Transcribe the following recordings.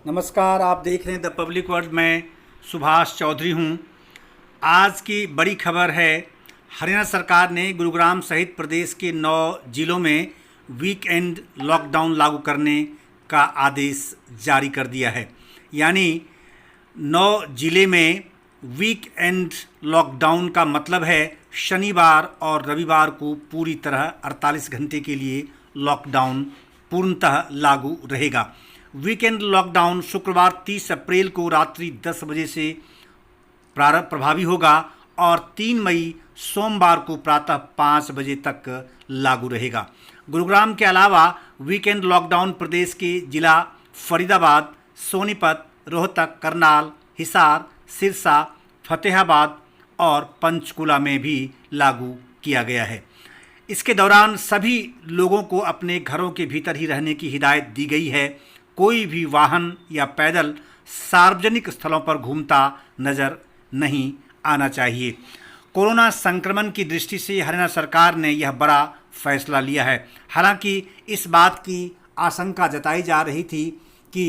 नमस्कार, आप देख रहे हैं द पब्लिक वर्ल्ड में सुभाष चौधरी हूं। आज की बड़ी खबर है, हरियाणा सरकार ने गुरुग्राम सहित प्रदेश के 9 जिलों में वीकेंड लॉकडाउन लागू करने का आदेश जारी कर दिया है। यानी 9 जिले में वीकेंड लॉकडाउन का मतलब है शनिवार और रविवार को पूरी तरह 48 घंटे के लिए लॉकडाउन पूर्णतः लागू रहेगा। वीकेंड लॉकडाउन शुक्रवार 30 अप्रैल को रात्रि 10 बजे से प्रभावी होगा और 3 मई सोमवार को प्रातः 5 बजे तक लागू रहेगा। गुरुग्राम के अलावा वीकेंड लॉकडाउन प्रदेश के जिला फरीदाबाद, सोनीपत, रोहतक, करनाल, हिसार, सिरसा, फतेहाबाद और पंचकुला में भी लागू किया गया है। इसके दौरान सभी लोगों को अपने घरों के भीतर ही रहने की हिदायत दी गई है। कोई भी वाहन या पैदल सार्वजनिक स्थलों पर घूमता नजर नहीं आना चाहिए। कोरोना संक्रमण की दृष्टि से हरियाणा सरकार ने यह बड़ा फैसला लिया है। हालांकि इस बात की आशंका जताई जा रही थी कि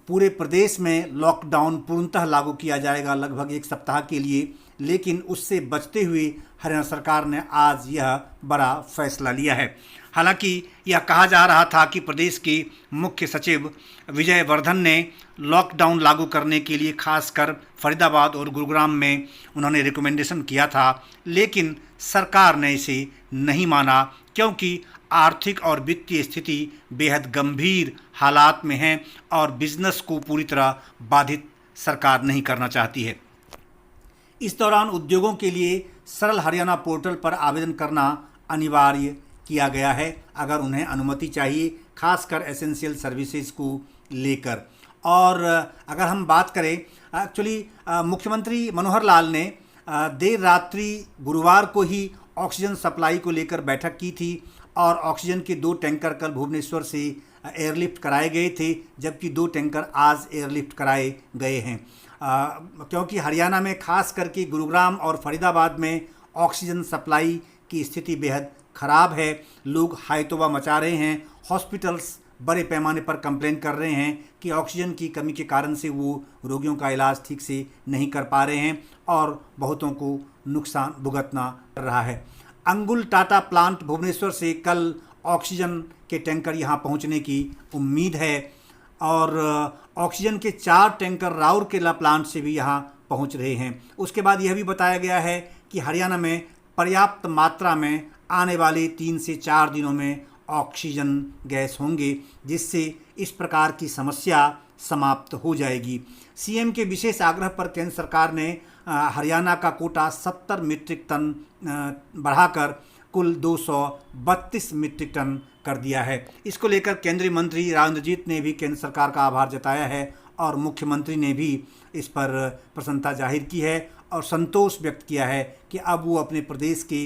पूरे प्रदेश में लॉकडाउन पूर्णतः लागू किया जाएगा लगभग 1 सप्ताह के लिए, लेकिन उससे बचते हुए हरियाणा सरकार ने आज यह बड़ा फैसला लिया है। हालांकि यह कहा जा रहा था कि प्रदेश के मुख्य सचिव विजय वर्धन ने लॉकडाउन लागू करने के लिए खासकर फरीदाबाद और गुरुग्राम में उन्होंने रिकमेंडेशन किया था, लेकिन सरकार ने इसे नहीं माना क्योंकि आर्थिक और वित्तीय स्थिति बेहद गंभीर हालात में है और बिजनेस को पूरी तरह बाधित सरकार नहीं करना चाहती है। इस दौरान उद्योगों के लिए सरल हरियाणा पोर्टल पर आवेदन करना अनिवार्य किया गया है अगर उन्हें अनुमति चाहिए, खासकर एसेंशियल सर्विसेज को लेकर। और अगर हम बात करें, एक्चुअली मुख्यमंत्री मनोहर लाल ने देर रात्रि गुरुवार को ही ऑक्सीजन सप्लाई को लेकर बैठक की थी और ऑक्सीजन के 2 टैंकर कल भुवनेश्वर से एयरलिफ्ट कराए गए थे, जबकि 2 टैंकर आज एयरलिफ्ट कराए गए हैं। क्योंकि हरियाणा में खास करके गुरुग्राम और फरीदाबाद में ऑक्सीजन सप्लाई की स्थिति बेहद ख़राब है। लोग हायतौबा मचा रहे हैं। हॉस्पिटल्स बड़े पैमाने पर कंप्लेन कर रहे हैं कि ऑक्सीजन की कमी के कारण से वो रोगियों का इलाज ठीक से नहीं कर पा रहे हैं और बहुतों को नुकसान भुगतना पड़ रहा है। अंगुल टाटा प्लांट भुवनेश्वर से कल ऑक्सीजन के टैंकर यहाँ पहुँचने की उम्मीद है और ऑक्सीजन के 4 टैंकर राउरकेला प्लांट से भी यहाँ पहुँच रहे हैं। उसके बाद यह भी बताया गया है कि हरियाणा में पर्याप्त मात्रा में आने वाले 3 से 4 दिनों में ऑक्सीजन गैस होंगे, जिससे इस प्रकार की समस्या समाप्त हो जाएगी। सीएम के विशेष आग्रह पर केंद्र सरकार ने हरियाणा का कोटा 70 मीट्रिक टन बढ़ाकर कुल 232 मीट्रिक टन कर दिया है। इसको लेकर केंद्रीय मंत्री राजेंद्रजीत ने भी केंद्र सरकार का आभार जताया है और मुख्यमंत्री ने भी इस पर प्रसन्नता जाहिर की है और संतोष व्यक्त किया है कि अब वो अपने प्रदेश के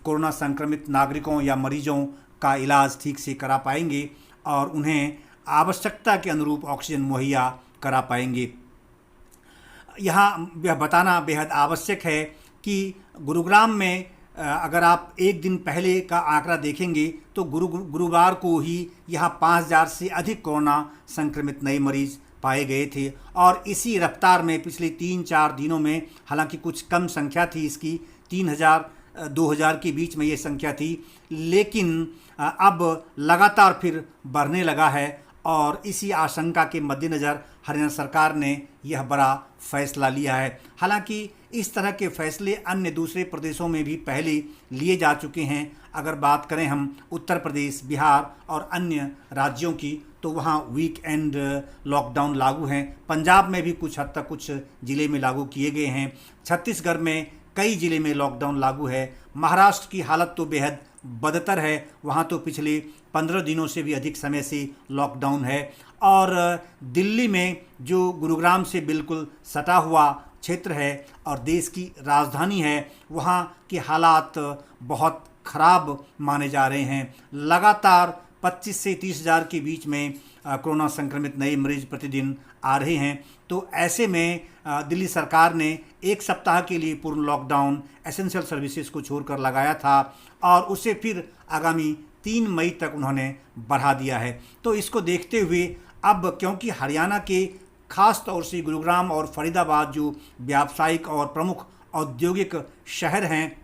कोरोना संक्रमित नागरिकों या मरीजों का इलाज ठीक से करा पाएंगे और उन्हें आवश्यकता के अनुरूप ऑक्सीजन मुहैया करा पाएंगे। यहाँ यह बताना बेहद आवश्यक है कि गुरुग्राम में अगर आप एक दिन पहले का आंकड़ा देखेंगे तो गुरुवार को ही यहाँ 5000 से अधिक कोरोना संक्रमित नए मरीज पाए गए थे और इसी रफ्तार में पिछले 3-4 दिनों में, हालांकि कुछ कम संख्या थी इसकी, 3000-2000 के बीच में ये संख्या थी, लेकिन अब लगातार फिर बढ़ने लगा है और इसी आशंका के मद्देनज़र हरियाणा सरकार ने यह बड़ा फैसला लिया है। हालांकि इस तरह के फैसले अन्य दूसरे प्रदेशों में भी पहले लिए जा चुके हैं। अगर बात करें हम उत्तर प्रदेश, बिहार और अन्य राज्यों की, तो वहाँ वीकेंड लॉकडाउन लागू हैं। पंजाब में भी कुछ हद तक कुछ ज़िले में लागू किए गए हैं। छत्तीसगढ़ में कई ज़िले में लॉकडाउन लागू है। महाराष्ट्र की हालत तो बेहद बदतर है, वहाँ तो पिछले 15 दिनों से भी अधिक समय से लॉकडाउन है। और दिल्ली में जो गुरुग्राम से बिल्कुल सटा हुआ क्षेत्र है और देश की राजधानी है, वहाँ के हालात बहुत ख़राब माने जा रहे हैं। लगातार 25 से 30 हज़ार के बीच में कोरोना संक्रमित नए मरीज प्रतिदिन आ रहे हैं। तो ऐसे में दिल्ली सरकार ने 1 सप्ताह के लिए पूर्ण लॉकडाउन एसेंशियल सर्विसेज को छोड़कर लगाया था और उसे फिर आगामी 3 मई तक उन्होंने बढ़ा दिया है। तो इसको देखते हुए अब क्योंकि हरियाणा के खास तौर से गुरुग्राम और फरीदाबाद जो व्यावसायिक और प्रमुख औद्योगिक शहर हैं,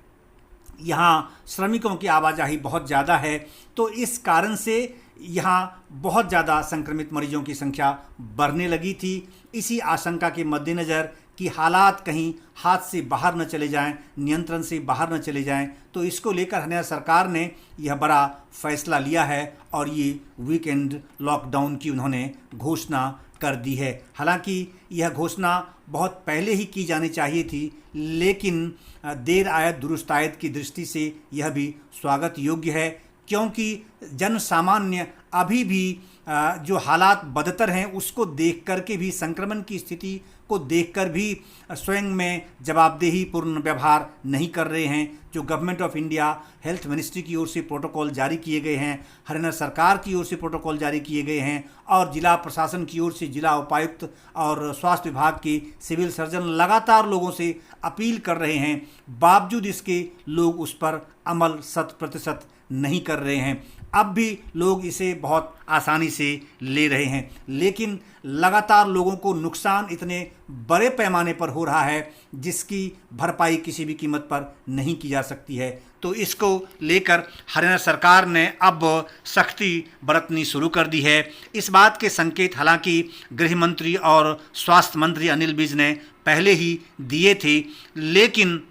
यहाँ श्रमिकों की आवाजाही बहुत ज़्यादा है। तो इस कारण से यहाँ बहुत ज़्यादा संक्रमित मरीजों की संख्या बढ़ने लगी थी। इसी आशंका के मद्देनज़र कि हालात कहीं हाथ से बाहर न चले जाएं, नियंत्रण से बाहर न चले जाएं, तो इसको लेकर हरियाणा सरकार ने यह बड़ा फैसला लिया है और ये वीकेंड लॉकडाउन की उन्होंने घोषणा कर दी है। हालांकि यह घोषणा बहुत पहले ही की जानी चाहिए थी, लेकिन देर आयत दुरुस्त आयत की दृष्टि से यह भी स्वागत योग्य है, क्योंकि जन सामान्य अभी भी जो हालात बदतर हैं उसको देख कर के भी, संक्रमण की स्थिति को देखकर भी स्वयं में जवाबदेही पूर्ण व्यवहार नहीं कर रहे हैं। जो government of India health ministry की ओर से प्रोटोकॉल जारी किए गए हैं, हरियाणा सरकार की ओर से प्रोटोकॉल जारी किए गए हैं और जिला प्रशासन की ओर से जिला उपायुक्त और स्वास्थ्य विभाग के सिविल सर्जन लगातार लोगों से अपील कर रहे हैं, बावजूद इसके लोग उस पर अमल 100% नहीं कर रहे हैं। अब भी लोग इसे बहुत आसानी से ले रहे हैं, लेकिन लगातार लोगों को नुकसान इतने बड़े पैमाने पर हो रहा है जिसकी भरपाई किसी भी कीमत पर नहीं की जा सकती है। तो इसको लेकर हरियाणा सरकार ने अब सख्ती बरतनी शुरू कर दी है। इस बात के संकेत हालांकि गृह मंत्री और स्वास्थ्य मंत्री अनिल विज ने पहले ही दिए थे, लेकिन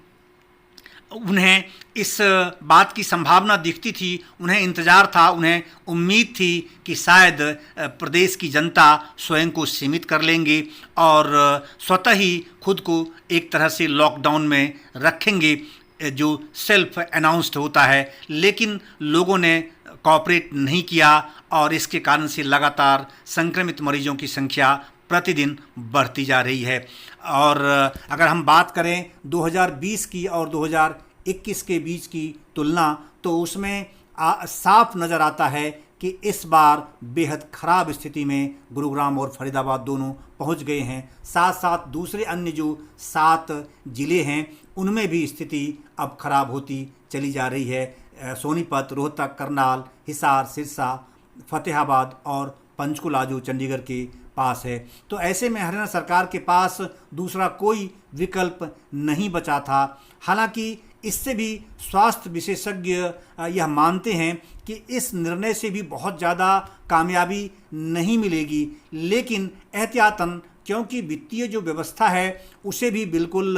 उन्हें इस बात की संभावना दिखती थी, उन्हें इंतज़ार था, उन्हें उम्मीद थी कि शायद प्रदेश की जनता स्वयं को सीमित कर लेंगे और स्वतः ही खुद को एक तरह से लॉकडाउन में रखेंगे, जो सेल्फ अनाउंस्ड होता है। लेकिन लोगों ने कोऑपरेट नहीं किया और इसके कारण से लगातार संक्रमित मरीजों की संख्या प्रतिदिन बढ़ती जा रही है। और अगर हम बात करें 2020 की और 2021 के बीच की तुलना, तो उसमें साफ नज़र आता है कि इस बार बेहद ख़राब स्थिति में गुरुग्राम और फरीदाबाद दोनों पहुंच गए हैं। साथ साथ दूसरे अन्य जो 7 ज़िले हैं उनमें भी स्थिति अब ख़राब होती चली जा रही है। सोनीपत, रोहतक, करनाल, हिसार, सिरसा, फतेहाबाद और पंचकुला जो चंडीगढ़ के पास है। तो ऐसे में हरियाणा सरकार के पास दूसरा कोई विकल्प नहीं बचा था। हालांकि इससे भी स्वास्थ्य विशेषज्ञ यह मानते हैं कि इस निर्णय से भी बहुत ज़्यादा कामयाबी नहीं मिलेगी, लेकिन एहतियातन, क्योंकि वित्तीय जो व्यवस्था है उसे भी बिल्कुल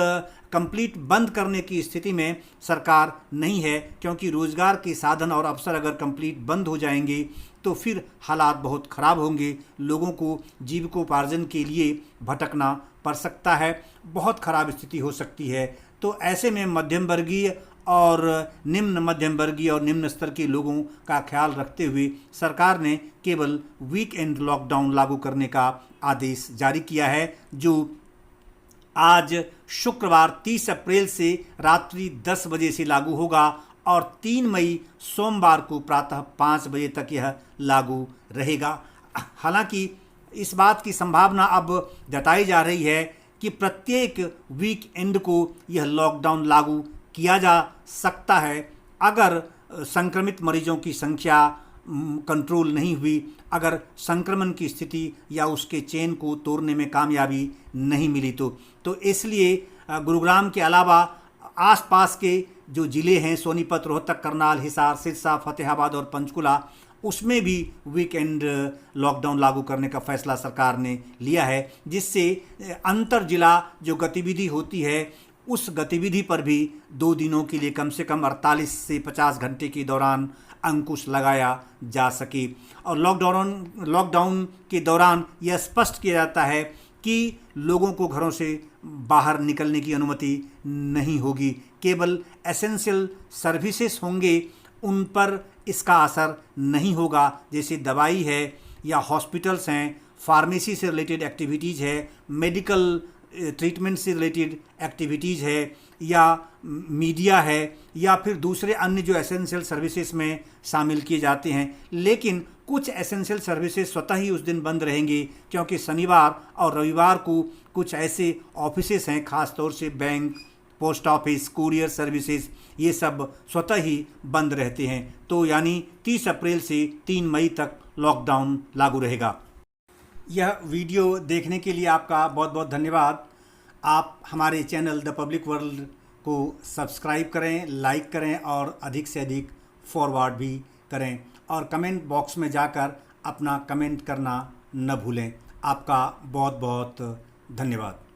कंप्लीट बंद करने की स्थिति में सरकार नहीं है, क्योंकि रोज़गार के साधन और अवसर अगर कंप्लीट बंद हो जाएंगे तो फिर हालात बहुत ख़राब होंगे, लोगों को जीविकोपार्जन के लिए भटकना पड़ सकता है, बहुत ख़राब स्थिति हो सकती है। तो ऐसे में मध्यम वर्गीय और निम्न मध्यम वर्गीय और निम्न स्तर के लोगों का ख्याल रखते हुए सरकार ने केवल वीकेंड लॉकडाउन लागू करने का आदेश जारी किया है, जो आज शुक्रवार 30 अप्रैल से रात्रि 10 बजे से लागू होगा और 3 मई सोमवार को प्रातः 5 बजे तक यह लागू रहेगा। हालांकि इस बात की संभावना अब जताई जा रही है कि प्रत्येक वीकेंड को यह लॉकडाउन लागू किया जा सकता है अगर संक्रमित मरीजों की संख्या कंट्रोल नहीं हुई, अगर संक्रमण की स्थिति या उसके चेन को तोड़ने में कामयाबी नहीं मिली तो इसलिए गुरुग्राम के अलावा आसपास के जो ज़िले हैं सोनीपत, रोहतक, करनाल, हिसार, सिरसा, फतेहाबाद और पंचकुला, उसमें भी वीकेंड लॉकडाउन लागू करने का फैसला सरकार ने लिया है, जिससे अंतर जिला जो गतिविधि होती है उस गतिविधि पर भी 2 दिनों के लिए कम से कम 48 से 50 घंटे के दौरान अंकुश लगाया जा सके। और लॉकडाउन के दौरान यह स्पष्ट किया जाता है कि लोगों को घरों से बाहर निकलने की अनुमति नहीं होगी, केवल एसेंशियल सर्विसेज होंगे, उन पर इसका असर नहीं होगा, जैसे दवाई है या हॉस्पिटल्स हैं, फार्मेसी से रिलेटेड एक्टिविटीज़ है, मेडिकल ट्रीटमेंट से रिलेटेड एक्टिविटीज़ है, या मीडिया है, या फिर दूसरे अन्य जो एसेंशियल सर्विसेज में शामिल किए जाते हैं। लेकिन कुछ एसेंशियल सर्विसेज स्वतः ही उस दिन बंद रहेंगे, क्योंकि शनिवार और रविवार को कुछ ऐसे ऑफिसेज हैं, ख़ास तौर से bank, post office, courier services, ये सब स्वतः ही बंद रहते हैं। तो यानी 30 अप्रैल से 3 मई तक लॉकडाउन लागू रहेगा। यह वीडियो देखने के लिए आपका बहुत बहुत धन्यवाद। आप हमारे चैनल द पब्लिक वर्ल्ड को सब्सक्राइब करें, लाइक करें और अधिक से अधिक फॉरवर्ड भी करें और कमेंट बॉक्स में जाकर अपना कमेंट करना न भूलें। आपका बहुत बहुत धन्यवाद।